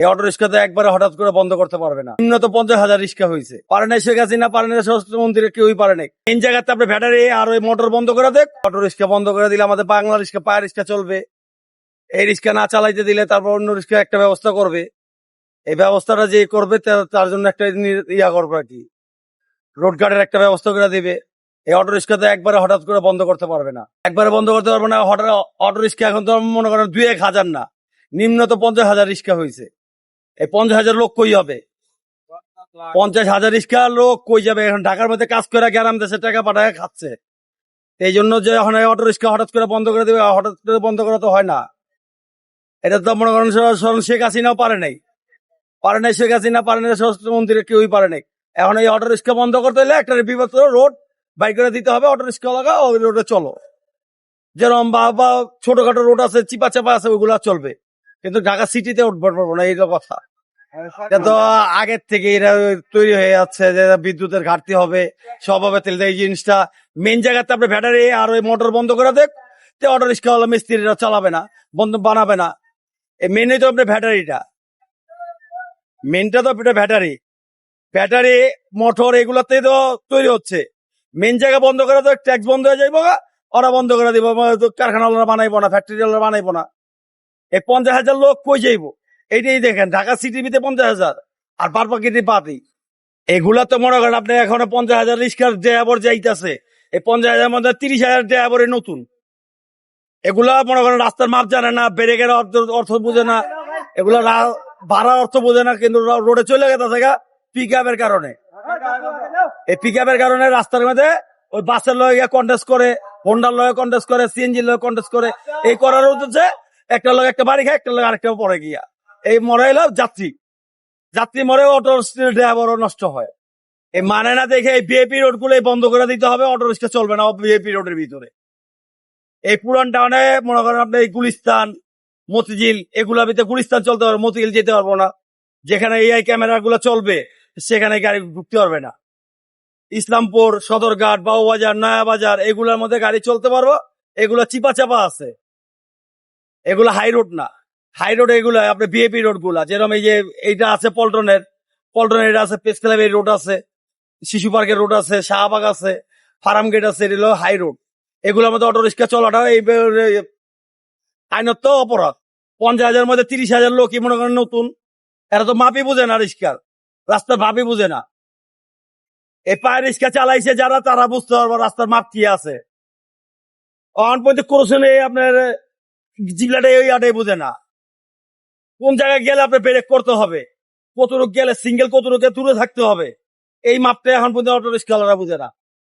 এই auto rickshaw তো একবারে হঠাৎ করে বন্ধ করতে পারবে না। নিম্নত 50,000 রিক্সা হয়েছে, পারে নাই শেখ হাসিনা, পারে নাই স্বরাষ্ট্রমন্ত্রী, কেউই পারে নাই। এই জায়গাতে আপনি ব্যাটারি আর ওই মোটর বন্ধ করে দেখ, অটো রিক্সা বন্ধ করে দিলে আমাদের বাংলা রিক্সা, পায়ে রিক্সা চলবে। এই রিক্সা না চালাইতে দিলে তারপর অন্য রিক্সা একটা ব্যবস্থা করবে। এই ব্যবস্থাটা যে করবে তার জন্য একটা ইয়া করবে আর কি, রোড গার্ডের একটা ব্যবস্থা করে দিবে। এই অটো রিক্সা তো একবারে হঠাৎ করে বন্ধ করতে পারবে না, একবারে বন্ধ করতে পারবে না। হঠাৎ অটো রিক্সা এখন তো মনে করেন 2-1 হাজার না, নিম্নত 50,000 রিক্সা হয়েছে। এই 50,000 লোক কই হবে? 50,000 রিক্সা লোক কই যাবে? এখন ঢাকার মধ্যে কাজ করে গ্রাম দেশে টাকা পাঠায় খাচ্ছে। এই জন্য যে এখন অটো রিক্সা হঠাৎ করে বন্ধ করে দেবে, হঠাৎ করে বন্ধ করা তো হয় না। এটা তো মনে করেন শেখ হাসিনাও পারে নাই, শেখ হাসিনা, পারে নাই স্বরাষ্ট্রমন্ত্রী, কেউই পারে নাই। এখন এই অটো রিক্সা বন্ধ করতে হলে একটা বিভক্ত রোড বাইক করে দিতে হবে, অটো রিক্সা লাগা ওই রোডে চলো। যেরকম বা ছোটখাটো রোড আছে, চিপা চাপা আছে, ওইগুলা চলবে, কিন্তু ঢাকা সিটিতে উঠবে পারবো না, এইটা কথা। তো আগের থেকে এরা তৈরি হয়ে যাচ্ছে যে বিদ্যুতের ঘাটতি হবে, সব হবে। তাহলে এই জিনিসটা মেন জায়গাতে আপনি ব্যাটারি আর ওই মোটর বন্ধ করে দেখ, তো অটো রিক্সা হলো মিস্ত্রিরা চালাবে না, বন্ধ বানাবে না। এই মেনই তো আপনার ব্যাটারিটা, মেনটা তো আপনার ব্যাটারি, মোটর এগুলাতে তো তৈরি হচ্ছে। মেন জায়গা বন্ধ করে তো ট্যাক্স বন্ধ হয়ে যাইব, ওরা বন্ধ করে দিব, কারখানা বানাইবো না, ফ্যাক্টরি বানাইবো না। এই 50,000 লোক কই যাইব? এইটাই দেখেন, ঢাকা সিটিতে 50,000 আর বারবাকিটি বাদই। এগুলা তো মনে করেন আপনি এখন 50,000 রিক্সার ড্রাইভার যাইতেছে, এই 50,000 মধ্যে 30,000 ড্রাইভারের নতুন। এগুলা মনে করেন রাস্তার মাপ জানে না, ব্রেকের অর্থ বুঝে না, এগুলা ভাড়া অর্থ বোঝে না, কিন্তু রোডে চলে গেছে পিক আপের কারণে। এই পিক আপের কারণে রাস্তার মধ্যে ওই বাসের লয়ে কন্টেস্ট করে, হোন্ডার লয়ে কন্টেস্ট করে, সিএনজি লয়ে কন্টেস্ট করে। এই করার হচ্ছে একটা লোক একটা বাড়ি খায়, একটা লোক আরেকটা পরে গিয়া এই মরে এলো যাত্রী মরে, অটো ড্রাইভারও নষ্ট হয়। এই মানে না দেখে এই বিএপি রোড গুলো বন্ধ করে দিতে হবে, অটো রিক্সা চলবে না বিএপি রোডের ভিতরে। এই পুরান টাউনে মনে করেন আপনি গুলিস্তান, মতিঝিল, এগুলোর ভিতরে গুলিস্তান চলতে পারবে, মতিঝিল যেতে পারবো না। যেখানে এআই ক্যামেরা গুলো চলবে সেখানে গাড়ি ঢুকতে পারবে না। ইসলামপুর, সদরঘাট, বাবুবাজার, নয়া বাজার, এগুলোর মধ্যে গাড়ি চলতে পারবো। এগুলো চিপা চাপা আছে, এগুলো হাই রোড না। হাই রোড এগুলো আপনার বিএপি রোড গুলা, যেরকম এই যে এইটা আছে পল্টনের এটা আছে, প্রেস ক্লাবের রোড আছে, শিশু পার্কের রোড আছে, শাহবাগ আছে, ফার্ম গেট আছে, এগুলো হাই রোড। এগুলোর মধ্যে অটো রিক্সা চলাটা এই আইনত অপরাধ। 50,000 মধ্যে 30,000 লোকই মনে করেন নতুন, এরা তো মাপই বুঝে না, রিক্সার রাস্তার ভাবই বুঝে না। এই পায়ে রিক্সা চালাইছে যারা, তারা বুঝতে পারবো রাস্তার মাপ কি আছে। অন পর্যন্ত করছেন আপনার জিল্লাটা ওই আটাই বুঝে না, কোন জায়গায় গেলে আপনার ব্রেক করতে হবে, কতটুক গেলে সিঙ্গেল, কতটুকু দূরে থাকতে হবে, এই মাপটা এখন পর্যন্ত অটো রিক্সাওয়ালারা বুঝে না।